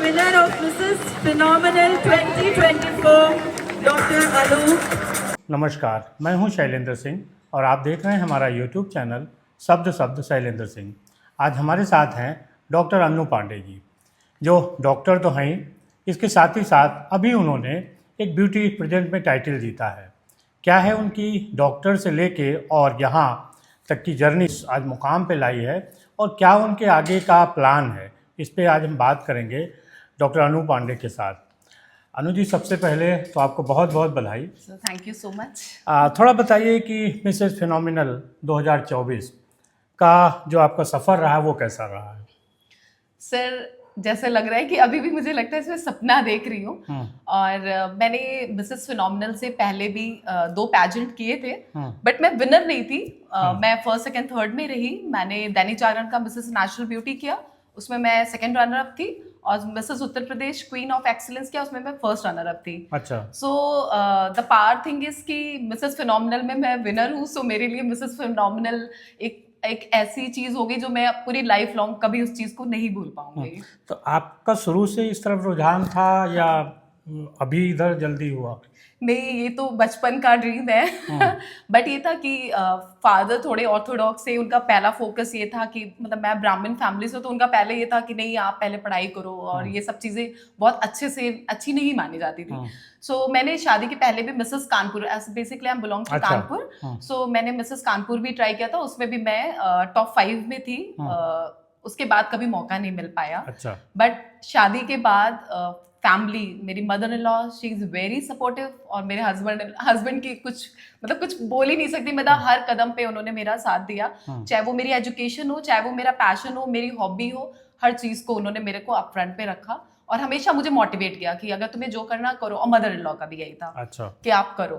winner of Mrs. Phenomenal 2024, Dr. Anu. नमस्कार, मैं हूं शैलेंद्र सिंह और आप देख रहे हैं हमारा यूट्यूब चैनल शब्द शब्द शैलेंद्र सिंह। आज हमारे साथ हैं डॉक्टर अनु पांडे जी, जो डॉक्टर तो हैं ही, इसके साथ ही साथ अभी उन्होंने एक ब्यूटी प्रेजेंट में टाइटल जीता है। क्या है उनकी डॉक्टर से लेके और यहाँ तक की जर्नी आज मुकाम पे लाई है और क्या उनके आगे का प्लान है, इस पे आज हम बात करेंगे डॉक्टर अनु पांडे के साथ। अनु जी, सबसे पहले तो आपको बहुत बहुत बधाई। Thank you so much. थोड़ा बताइए कि मिसेस फिनोमिनल 2024 का जो आपका सफ़र रहा वो कैसा रहा है? सर, जैसे लग रहा है कि अभी भी मुझे लगता है इसमें सपना देख रही हूँ। और मैंने मिसेस फिनोमिनल से पहले भी 2 पैजेंट किए थे, बट मैं विनर नहीं थी। मैं फर्स्ट सेकंड थर्ड में रही। मैंने दैनिक जागरण का मिसेस नेशनल ब्यूटी किया, उसमें मैं सेकंड रनर अप थी, और Mrs Uttar Pradesh queen of excellence किया, उसमें मैं फर्स्ट रनर अप थी। अच्छा। So the power thing is कि मिसेस फिनोमिनल में मैं विनर हूँ, सो मेरे लिए मिसेस फिनोमिनल एक ऐसी चीज होगी जो मैं पूरी लाइफ लॉन्ग कभी उस चीज को नहीं भूल पाऊंगी। तो आपका शुरू से इस तरफ रुझान था या अभी इधर जल्दी हुआ? नहीं, ये तो बचपन का ड्रीम है। बट ये था कि फादर थोड़े ऑर्थोडॉक्स से, उनका पहला फोकस ये था कि मतलब मैं ब्राह्मण फैमिली से, तो उनका पहले ये था कि नहीं, आप पहले पढ़ाई करो, और ये सब चीज़ें बहुत अच्छी नहीं मानी जाती थी। सो मैंने शादी के पहले भी Mrs Kanpur, basically I belong to Kanpur, so मैंने मिसेस कानपुर भी ट्राई किया था, उसमें भी मैं टॉप 5 में थी। उसके बाद कभी मौका नहीं मिल पाया। अच्छा। बट शादी के बाद फैमिली, मेरी mother in law, she is very supportive, और मेरे हस्बैंड की कुछ बोल ही नहीं सकती। मतलब हर कदम पे उन्होंने मेरा साथ दिया, चाहे वो मेरी एजुकेशन हो, चाहे वो मेरा पैशन हो, मेरी हॉबी हो, हर चीज़ को उन्होंने मेरे को अप फ्रंट पे रखा और हमेशा मुझे मोटिवेट किया कि अगर तुम्हें जो करना करो। और मदर इन लॉ का भी यही था। अच्छा। कि आप करो।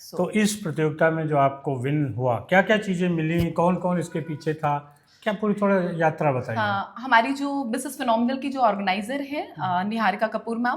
तो इस प्रतियोगिता में जो आपको विन हुआ, क्या क्या चीज़ें मिली, कौन कौन इसके पीछे था, क्या पूरी थोड़ा यात्रा बताइए। हाँ, हमारी जो मिसेस फिनोमिनल की जो ऑर्गेनाइजर है निहारिका कपूर मैम,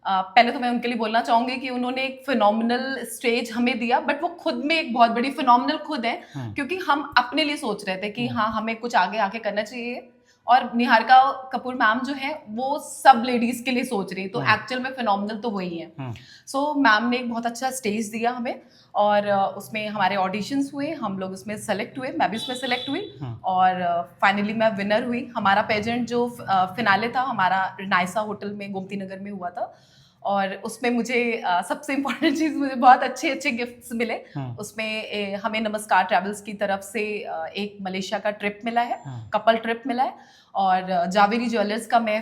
पहले तो मैं उनके लिए बोलना चाहूंगी कि उन्होंने एक फिनोमिनल स्टेज हमें दिया, बट वो खुद में एक बहुत बड़ी फिनोमिनल खुद है, क्योंकि हम अपने लिए सोच रहे थे कि हाँ, हमें कुछ आगे आके करना चाहिए, और निहारिका कपूर मैम जो है वो सब लेडीज के लिए सोच रही है, तो एक्चुअल में फिनोमिनल तो वही है। सो मैम ने एक बहुत अच्छा स्टेज दिया हमें, और उसमें हमारे ऑडिशंस हुए, हम लोग उसमें सेलेक्ट हुए, मैं भी उसमें सेलेक्ट हुई, और फाइनली मैं विनर हुई। हमारा पेजेंट जो फिनाले था हमारा नाइसा होटल में गोमती नगर में हुआ था, और उसमें मुझे सबसे इम्पोर्टेंट चीज़, मुझे बहुत अच्छे गिफ्ट्स मिले। उसमें हमें नमस्कार ट्रैवल्स की तरफ से एक मलेशिया का ट्रिप मिला है, कपल ट्रिप मिला है, और जावेरी ज्वेलर्स का मैं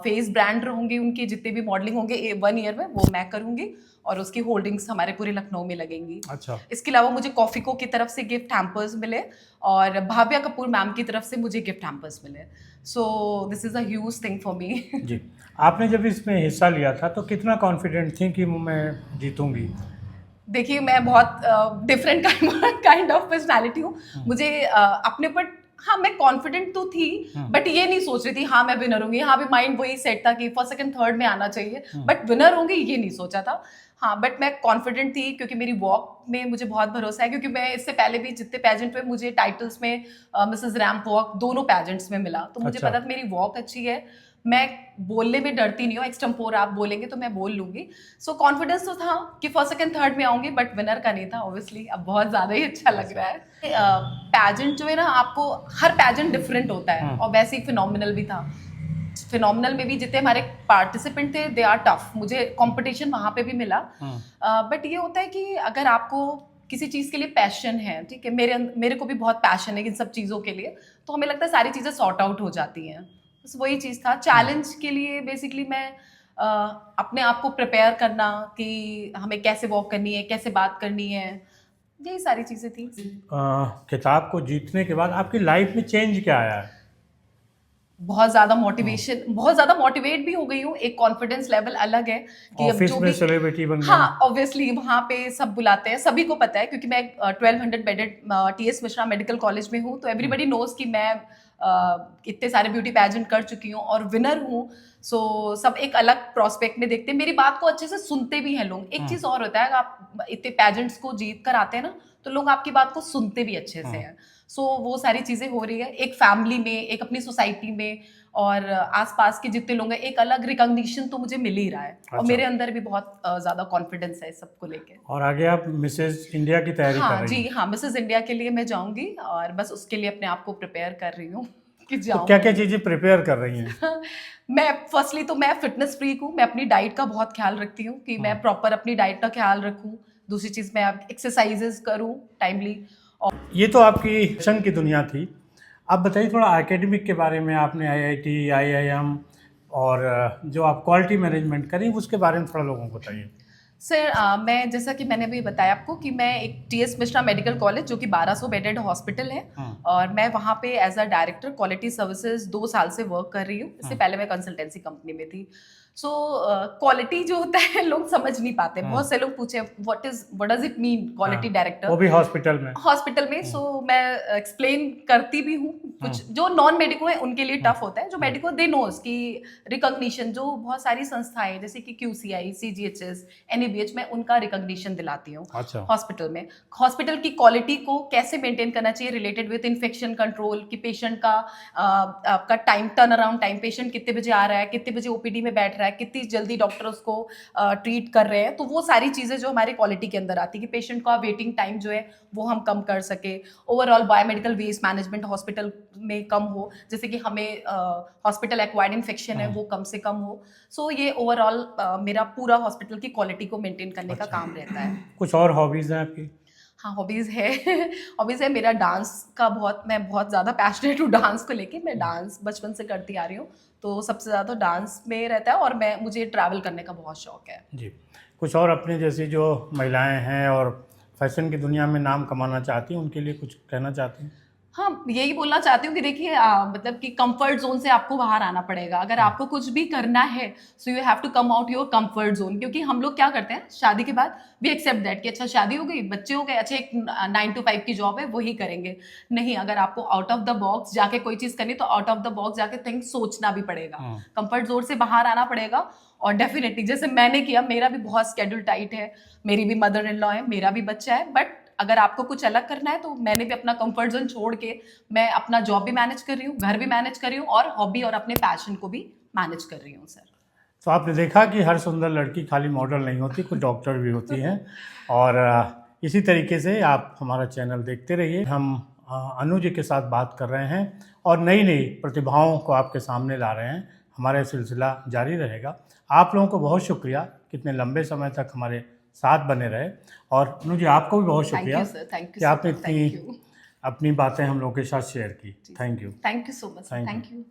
फेस ब्रांड रहूंगी, उनके जितने भी मॉडलिंग होंगे 1 ईयर में वो मैं करूंगी, और उसकी होल्डिंग्स हमारे पूरे लखनऊ में लगेंगी। अच्छा। इसके अलावा मुझे कॉफीको की तरफ से गिफ्ट हैम्पर्स मिले, और भाव्या कपूर मैम की तरफ से मुझे गिफ्ट हैम्पर्स मिले। So this is a huge thing for me. जी। आपने जब इसमें हिस्सा लिया था तो कितना कॉन्फिडेंट थी कि मैं जीतूंगी? देखिए, मैं बहुत डिफरेंट काइंड ऑफ पर्सनैलिटी हूँ। मुझे अपने पर, हाँ, मैं कॉन्फिडेंट तो थी, बट ये नहीं सोच रही थी हाँ मैं विनर होंगी। हाँ, भी माइंड वही सेट था कि फर्स्ट सेकंड थर्ड में आना चाहिए, बट विनर होंगी ये नहीं सोचा था। हाँ, बट मैं कॉन्फिडेंट थी, क्योंकि मेरी वॉक में मुझे बहुत भरोसा है, क्योंकि मैं इससे पहले भी जितने पैजेंट में मुझे टाइटल्स में मिसेस रैम्प वॉक दोनों पैजेंट्स में मिला, तो मुझे पता था मेरी वॉक अच्छी है, मैं बोलने में डरती नहीं हूँ। एक्सटेम्पोर आप बोलेंगे तो मैं बोल लूंगी। सो कॉन्फिडेंस तो था कि फर्स्ट सेकंड थर्ड में आऊंगी, बट विनर का नहीं था ऑब्वियसली। अब बहुत ज़्यादा ही अच्छा लग रहा है। पैजेंट जो है ना, आपको हर पैजेंट डिफरेंट होता है, और वैसे ही फिनोमिनल भी था। फिनोमिनल में भी जितने हमारे पार्टिसिपेंट थे दे आर टफ, मुझे कंपटीशन वहाँ पे भी मिला। बट ये होता है कि अगर आपको किसी चीज़ के लिए पैशन है, ठीक है, मेरे को भी बहुत पैशन है इन सब चीज़ों के लिए, तो हमें लगता है सारी चीज़ें सॉर्ट आउट हो जाती हैं। बस वही चीज़ था। चैलेंज के लिए बेसिकली मैं अपने आप को प्रिपेयर करना कि हमें कैसे वॉक करनी है, कैसे बात करनी है, यही सारी चीज़ें थी। किताब को जीतने के बाद आपकी लाइफ में चेंज क्या आया है? बहुत ज़्यादा मोटिवेशन, बहुत ज़्यादा मोटिवेट भी हो गई हूँ। एक कॉन्फिडेंस लेवल अलग है कि अब ऑफिस जो में भी, सेलिब्रिटी बन गए। हाँ, ऑब्वियसली वहाँ पे सब बुलाते हैं, सभी को पता है, क्योंकि मैं 1200 bedded TS Mishra medical college में हूँ, तो एवरीबडी नोज कि मैं इतने सारे ब्यूटी पैजेंट कर चुकी हूँ और विनर हूँ। सो सब एक अलग प्रोस्पेक्ट में देखते हैं, मेरी बात को अच्छे से सुनते भी हैं लोग। एक चीज़ और होता है, आप इतने पैजेंट्स को जीत कर आते हैं ना, तो लोग आपकी बात को सुनते भी अच्छे से हैं। सो वो सारी चीज़ें हो रही है एक फैमिली में, एक अपनी सोसाइटी में, और आसपास के जितने लोग हैं एक अलग रिकॉग्निशन तो मुझे मिल ही रहा है। और अच्छा। मेरे अंदर भी बहुत ज़्यादा कॉन्फिडेंस है इस सबको लेके। और आगे आप मिसेज इंडिया की तैयारी कर हाँ रही जी, हैं। हाँ, मिसेज इंडिया के लिए मैं जाऊंगी और बस उसके लिए अपने आप को प्रिपेयर कर रही हूँ कि तो जाऊँ। क्या क्या चीज़ें प्रिपेयर कर रही हैं? मैं फर्स्टली तो मैं फिटनेस फ्रीक हूँ, मैं अपनी डाइट का बहुत ख्याल रखती हूँ कि मैं प्रॉपर अपनी डाइट का ख्याल रखूँ। दूसरी चीज़ मैं एक्सरसाइजेस करूँ टाइमली। ये तो आपकी फैशन की दुनिया थी। आप बताइए थोड़ा एकेडमिक के बारे में। आपने आईआईटी, आईआईएम और जो आप क्वालिटी मैनेजमेंट करी उसके बारे में थोड़ा लोगों को बताइए। सर मैं जैसा कि मैंने अभी बताया आपको कि मैं एक टीएस मिश्रा मेडिकल कॉलेज जो कि 1200 बेडेड हॉस्पिटल है और मैं वहाँ पे as a director quality services 2 साल से वर्क कर रही हूँ। इससे पहले मैं कंसल्टेंसी कंपनी में थी। सो क्वालिटी जो होता है लोग समझ नहीं पाते। बहुत से लोग पूछे what does it mean quality director, वो भी हॉस्पिटल में। सो मैं एक्सप्लेन करती भी हूँ। कुछ जो नॉन मेडिको है उनके लिए टफ होता है, जो मेडिको दे नोज कि रिकॉग्निशन जो बहुत सारी संस्थाएं जैसे कि QCI, CGHS, NABH में उनका रिकॉग्निशन दिलाती हूँ। अच्छा। हॉस्पिटल में हॉस्पिटल की क्वालिटी को कैसे मेंटेन करना चाहिए रिलेटेड विद इन्फेक्शन कंट्रोल, कि पेशेंट का आपका time turn around time, patient कितने बजे आ रहा है, कितने बजे OPD में बैठ रहा है, कितनी जल्दी डॉक्टर उसको ट्रीट कर रहे हैं। तो वो सारी चीज़ें जो हमारी क्वालिटी के अंदर आती है कि पेशेंट का वेटिंग टाइम जो है वो हम कम कर सके। Overall biomedical waste management hospital में कम हो, जैसे कि हमें हॉस्पिटल एक्वायर्ड इन्फेक्शन है वो कम से कम हो। सो ये ओवरऑल मेरा पूरा हॉस्पिटल की क्वालिटी को मेंटेन करने का काम रहता है। कुछ और हॉबीज़ हैं आपकी? हाँ, हॉबीज़ है हॉबीज़ है मेरा डांस का मैं बहुत ज़्यादा पैशनेट हूँ डांस को लेके। मैं डांस बचपन से करती आ रही हूँ, तो सबसे ज़्यादा डांस में रहता है और मुझे ट्रैवल करने का बहुत शौक है। जी। कुछ और अपने जैसी जो महिलाएं हैं और फैशन की दुनिया में नाम कमाना चाहती हैं उनके लिए कुछ कहना चाहती हैं? हाँ, यही बोलना चाहती हूँ कि देखिए मतलब कि कंफर्ट जोन से आपको बाहर आना पड़ेगा। अगर आपको कुछ भी करना है so you have to come out your comfort zone. क्योंकि हम लोग क्या करते हैं शादी के बाद वी एक्सेप्ट दैट कि अच्छा शादी हो गई, बच्चे हो गए, अच्छा एक 9 to 5 की जॉब है वही करेंगे। नहीं, अगर आपको आउट ऑफ द बॉक्स जाके कोई चीज़ करनी तो आउट ऑफ द बॉक्स जाके थिंग्स सोचना भी पड़ेगा, कंफर्ट जोन से बाहर आना पड़ेगा। और डेफिनेटली जैसे मैंने किया, मेरा भी बहुत स्केड्यूल टाइट है, मेरी भी मदर इन लॉ है, मेरा भी बच्चा है, बट अगर आपको कुछ अलग करना है तो मैंने भी अपना कंफर्ट जोन छोड़ के मैं अपना जॉब भी मैनेज कर रही हूँ, घर भी मैनेज कर रही हूँ और हॉबी और अपने पैशन को भी मैनेज कर रही हूँ सर। तो आपने देखा कि हर सुंदर लड़की खाली मॉडल नहीं होती, कुछ डॉक्टर भी होती हैं। और इसी तरीके से आप हमारा चैनल देखते रहिए। हम अनु जी के साथ बात कर रहे हैं और नई नई प्रतिभाओं को आपके सामने ला रहे हैं। हमारा सिलसिला जारी रहेगा। आप लोगों को बहुत शुक्रिया कितने लंबे समय तक हमारे साथ बने रहे। और अनु जी आपको भी बहुत शुक्रिया कि आपने इतनी अपनी बातें हम लोग के साथ शेयर की। Thank you so much, thank you.